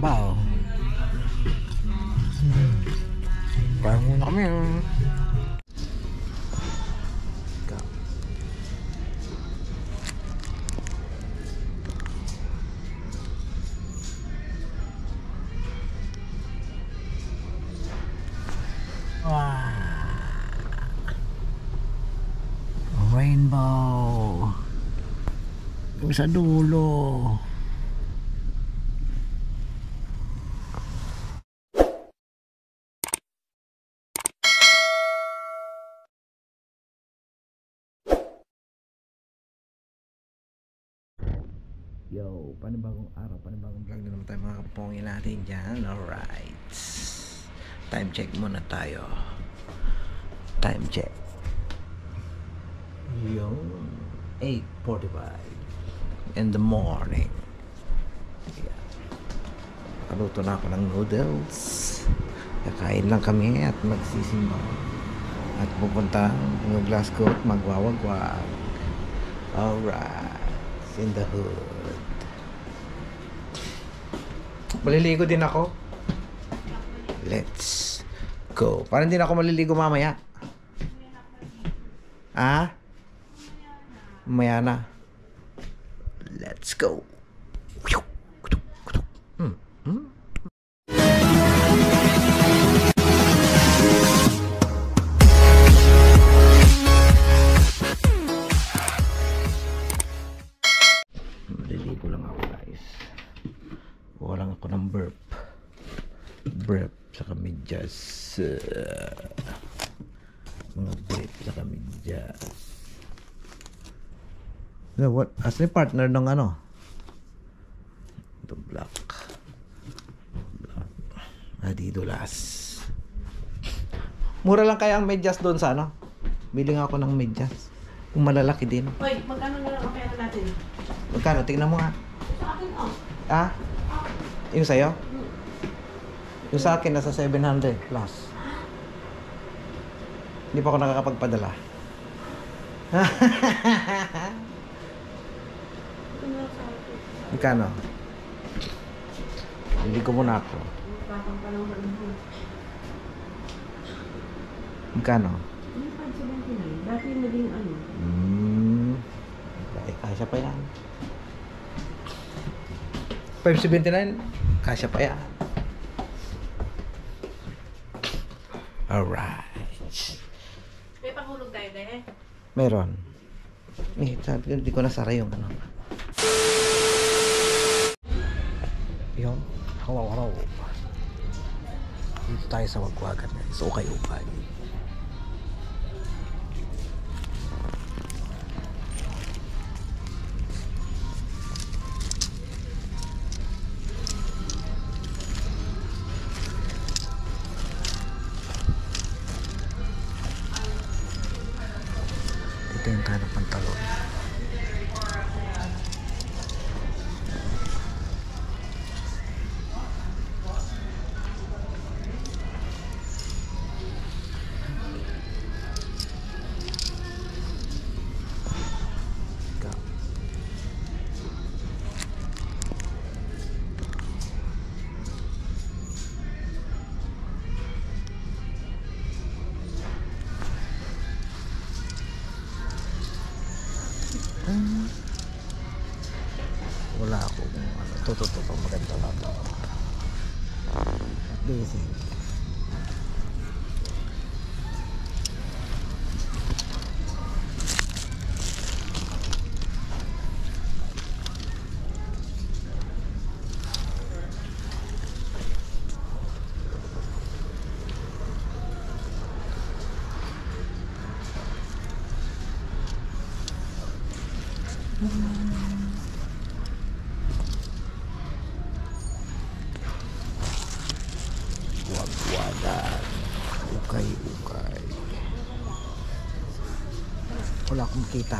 sabaw. Kaya muna kami. Rainbow yung sa dulo. Yo, panibagong araw, panibagong vlog na naman tayo mga kapongi natin dyan. Alright, time check muna tayo. Time check. Yung 8:45 in the morning. Yeah. Nakaluto na ako ng noodles. Kakain lang kami at magsisimba. At pupunta ng Glasgow at magwawagwag. Alright, in the hood. Maliligo din ako. Let's go. Parang hindi na ako maliligo mamaya. Ah? Maya na. Let's go. Maliligo lang ako, guys. Kuha lang ako ng burp sa medyas. Mga burp sa medyas. What? As ni partner ng ano? Ito black. Adidas. Mura lang kaya ang medyas doon sa ano? Bili nga ako ng medyas. Kung malalaki din. Hoy, magkano na lang ang pera natin? Magkano? Tingnan mo nga. Sa akin, oh. Ah? Yung sa'yo? Yung sa akin nasa 700 plus. Hindi pa ako nakakapagpadala. Magkano? Hindi ko muna ako. Magkano? Yung 579. Dati naging ano? Kasya pa yan. 579? Kasya pa yan. Alright. May pahulog tayo dahil? Meron. Sabi ko, hindi ko nasara yung ano. Yung, hello. Dito tayo sa wagwagan. So, ukay-ukay. Ito yung kanang pantalon. Wala akong ano, tututo maganda lang. Busy. Wagwagan. Ukay-ukay. Wala akong makita.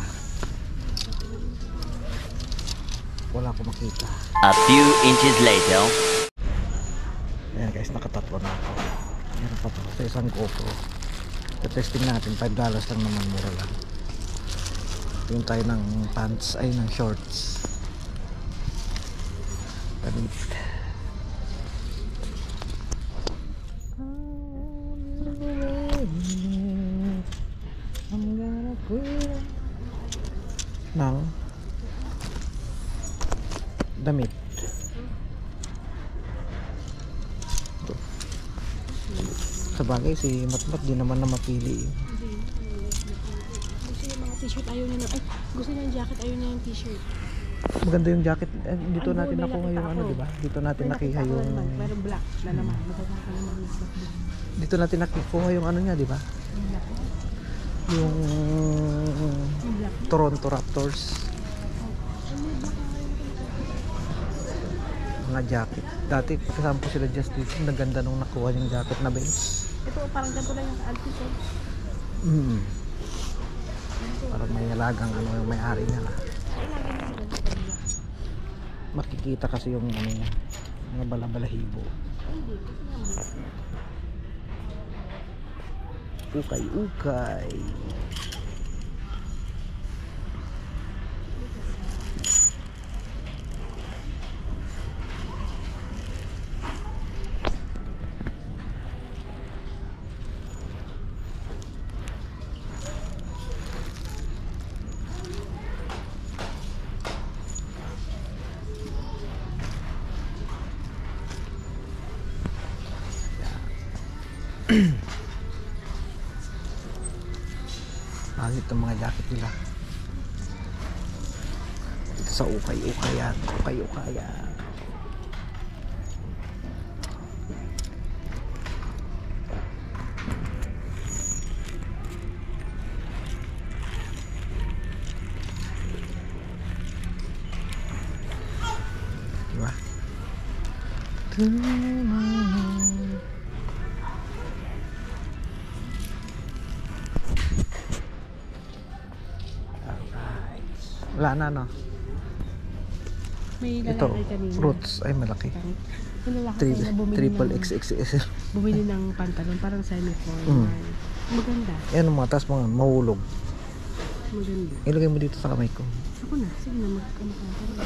A few inches later. Ayan guys, nakatatlo na ako. Meron pa to sa isang GoPro. Testing natin, $5 lang naman, mura lang. Tingin tayo ng pants, ay ng shorts. Palit. damit. Ito. Sa bagay, si Matmat di naman na mapili. Gusto niya mga t-shirt, ayaw niya ay, gusto niya yung jacket, ayaw niya yung t-shirt. Maganda yung jacket. Dito Ay, natin may nakuha nakita yung ano, ako. di ba? Dito natin May nakiha nakita ko yung... naman, pero black na naman. Maganda ka naman yung black. Dito natin nakuha yung ano niya, di ba? Yung black. Yung Yung black. Toronto Raptors. Mga jacket. Dati kasama ko sila just dito. Naganda nung nakuha yung jacket na base. Ito, parang ganito lang yung antique ko. Parang may alagang ano yung may-ari niya na. Makikita kasi yung ano niya, mga balabalahibo. Ukay-ukay. Ito mga jacket nila. Ito sa ukay-ukayan. Ukay-ukayan. Diba? Wala na, no? May Ito, lalaki kanina. fruits. Ay, malaki. May lalaki kanina bumili Triple ng, XXL. bumili ng pantalon, parang semi-formal. Maganda. Yan mga tas mga mahulog. Maganda. Ilagay mo dito sa kamay ko. Ako na, sige na, magkamakakaroon.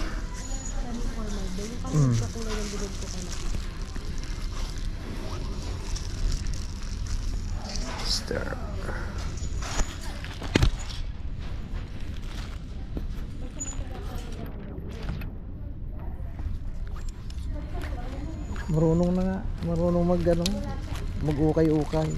Semi-formal ba? Yung parang kakulay ng bilog ko ka na. Stir. Marunong na nga. Marunong mag-ukay-ukay.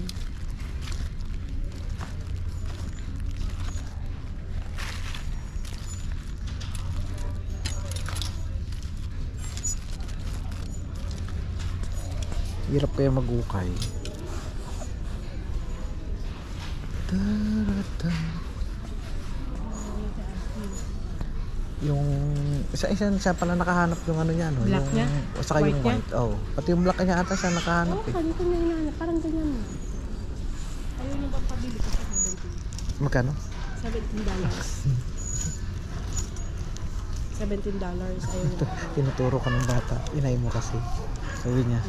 Hirap kaya mag-ukay. Yung isa-isa siya pala nakahanap yung ano niya, no? Black yung, niya? o saka yung White white. Oh, pati yung black niya ata siya nakahanap Oo, eh. dito na hinahanap. Parang ganyan mo. Ayaw nyo bang pabili ko sa Magkano? $17. $17. Ayaw nyo. Tinuturo ka ng bata. Inay mo kasi. Sabi niya.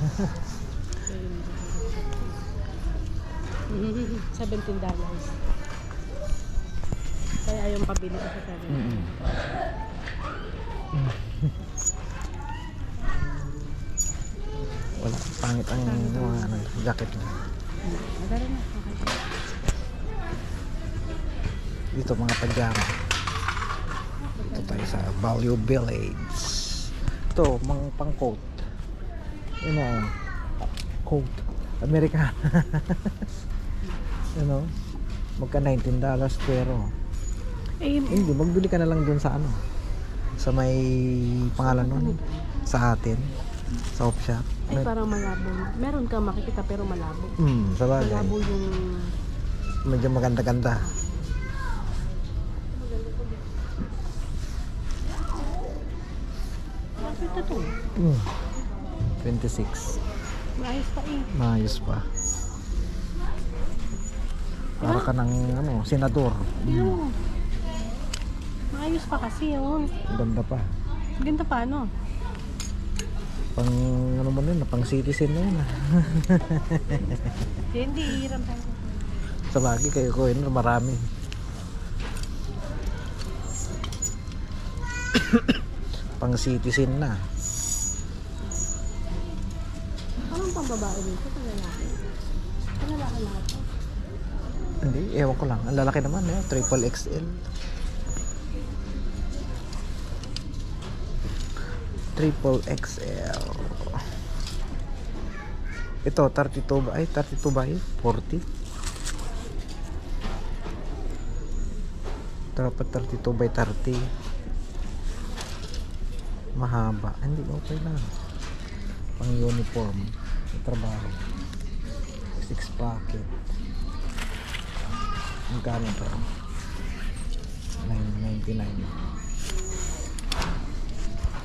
$17. Kaya ayaw pabili ko sa Wala. Pangit ang mga ano, jacket niya. Madara na. Okay. Dito mga pajama. Dito tayo sa Value Village. Ito, mga pang coat. Yun o. Coat. American. You know? Magka $19 pero hindi, magbili ka na lang dun sa ano. Sa may pangalan nun. Sa atin. Sa op shop. Ay, parang malabo. Meron ka makikita pero malabo. Sa bagay. Malabo yung... Medyo maganda-ganda. Bakit ito? 26. Maayos pa eh. Maayos pa. Para ka ng ano, senador. Yung... Maayos pa kasi yun. Ganda pa. Ganda pa ano? Pang ano mo na, pang citizen na yun. Hindi, hiram tayo. Sa bagay kayo ko yun, marami. Pang citizen na. Anong pang babae dito? Pang lalaki? Pang lalaki lahat to? Hindi, ewan ko lang. Ang lalaki naman, triple XL. triple XL. Ito 32 ba? Ay 32 ba yun? 40. Dapat 32 by 30. Mahaba. Hindi, okay lang. Pang uniform sa trabaho. 6 pocket. Magkano to? 9.99.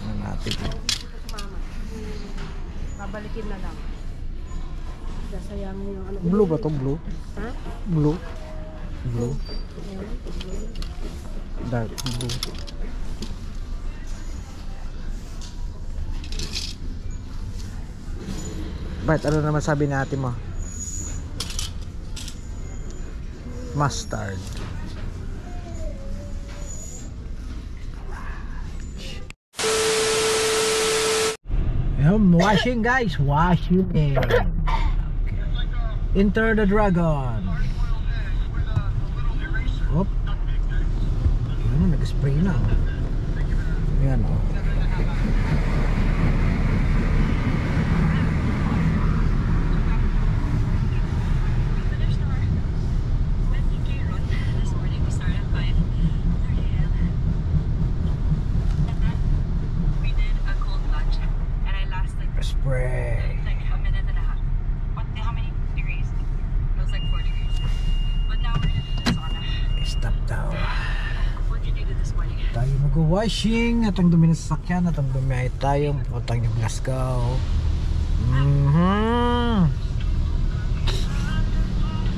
Ano natin yun? Mama. Babalikin na lang. Sasayangin yung ano. Blue ba to? Blue? Ha? Blue? Blue? Ayan, blue. Dark blue. Bakit? Ano naman sabi ni ate mo? Mustard. Washing guys, washing. Okay. Enter the dragon. Hop. Ano, nag-spray na. Yan o. Spray. Like a minute and a half. How many degrees? It was like 4 degrees. But now we're gonna do the sauna. Stop daw. What did you do this morning? Tayo mag-washing at ang dumi ng sasakyan at ang dumi ay tayo pupuntang yung Glasgow.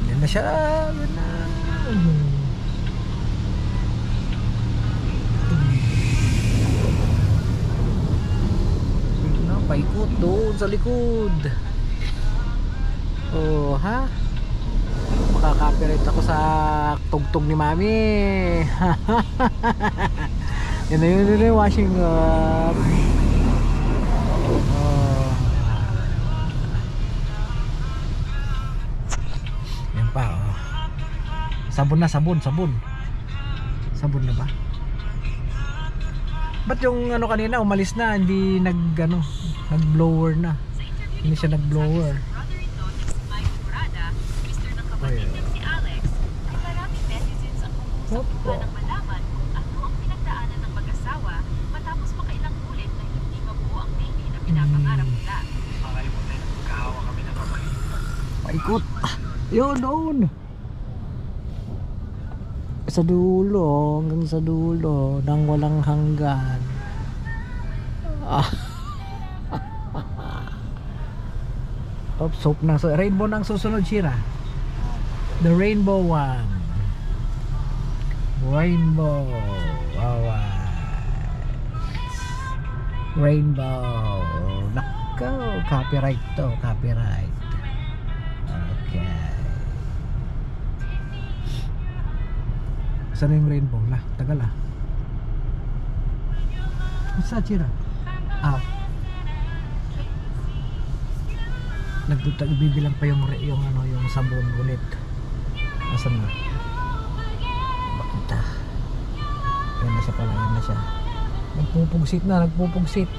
Yan na siya. Yan na. Sige na, paikot doon sa likod. Oh, ha? Makaka-copyright ako sa tugtog ni Mami. Yun na yung washing up. Oh. Yan pa, oh. Sabon na, sabon. Sabon na ba? Ba't yung ano kanina umalis na, hindi nag-blower na. Hindi siya nag-blower. Brother-in-law ni Mike Murada, Mr. ng kapatid niyang si Alex, ay maraming netizens ang kumukuha ng malaman kung ano ang pinagdaanan ng mag-asawa matapos makailang ulit na hindi mabuo ang baby na pinapangarap nila. Paikot. Yun, doon. Sa dulo, hanggang sa dulo, nang walang hanggan. Oh, soap na. So, rainbow nang susunod, Shira. The rainbow one. Rainbow. Rainbow. Nako, copyright to. Copyright. Okay. Saan yung rainbow? Tagal ah. Isa, Shira. Bibilang pa yung sabon ulit. Asan na? Bakita. Yan na siya pala, yan na siya. Nagpupugsit na, nagpupugsit.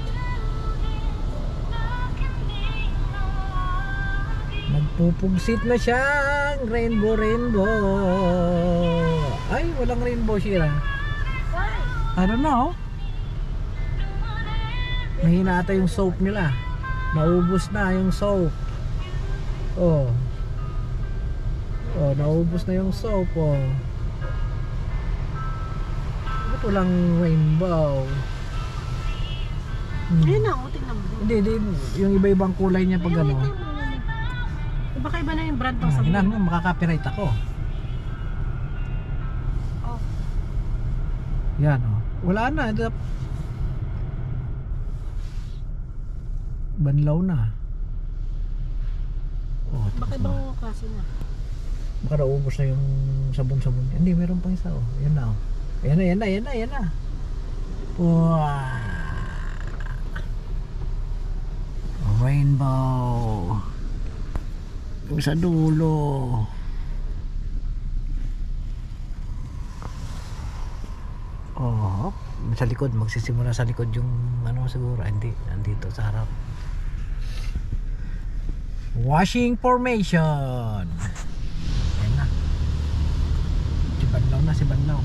Nagpupugsit na siya. Rainbow. Ay, walang rainbow, Shira. I don't know. Mahina ata yung soap nila. Naubos na yung soap. Oh, naubos na yung soap. Ba't walang rainbow? Ayun na, tingnan mo. Hindi, yung iba-ibang kulay niya pag ano. Baka iba na yung brand ng sabon. Hinan mo, makaka-copyright ako. Oh. Yan oh. Wala na. Banlaw na. Oh, Baka ibang klase na. baka naubos na yung sabon-sabon. Hindi, meron pang isa oh. Yan na oh. Yan na. Wow. Rainbow. Yung sa dulo. Oh, sa likod, magsisimula sa likod yung ano siguro, hindi, andito sa harap. Washing formation. Ayan na. Si Banlaw.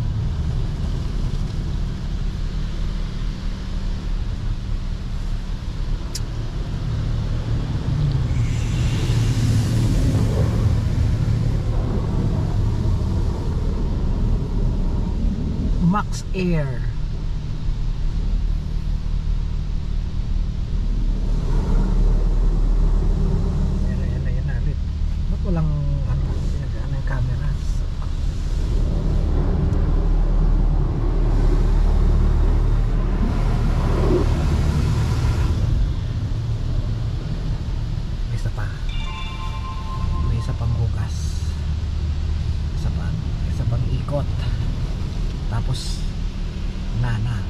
Max Air. Yan na ulit. Ba't walang pinag-ano yung cameras? May isa pa. May isa pang hugas. Isa pang ikot. Tapos nana.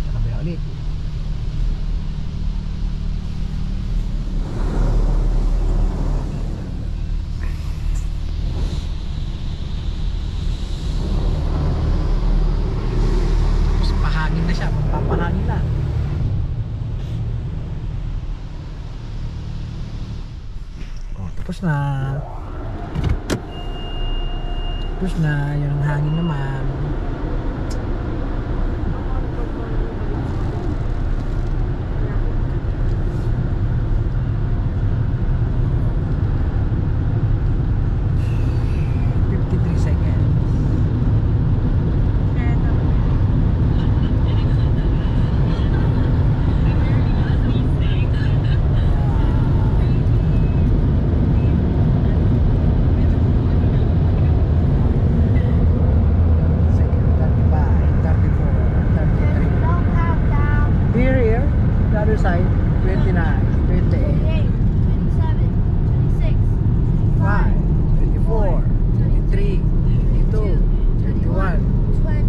Kabila ulit. Tapos pahangin na siya, magpapahangin na. Tapos na yung hangin naman. Side 29, 28, 27, 26, 5, 24, 23, 22, 21, 20,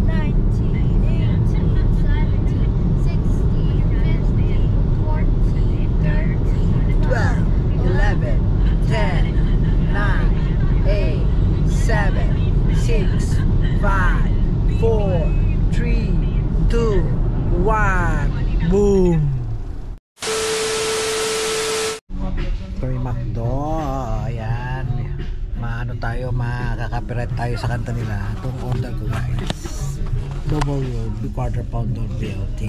19, 18, 17, 16, 15, 14, 13, 12, 11, 10, 9, 8, 7, 6, 5, 4, 3, 2, 1. Boom! Kami McDo. Ayan. Makaka-copyright tayo sa kanta nila. Itong order ko guys. Double quarter pounder BLT.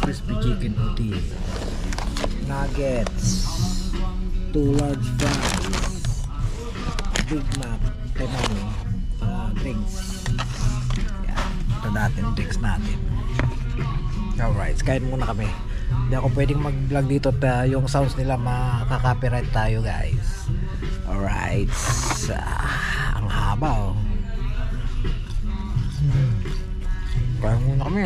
Crispy chicken OT. Nuggets. 2 large fries. Big Mac. Kay mami. Drinks. Ayan. Ito natin. Drinks natin. Alright, kain muna kami. Hindi ako pwedeng mag-vlog dito at yung sounds nila makaka-copyright tayo guys. Alright. Ang haba oh. Kain muna kami.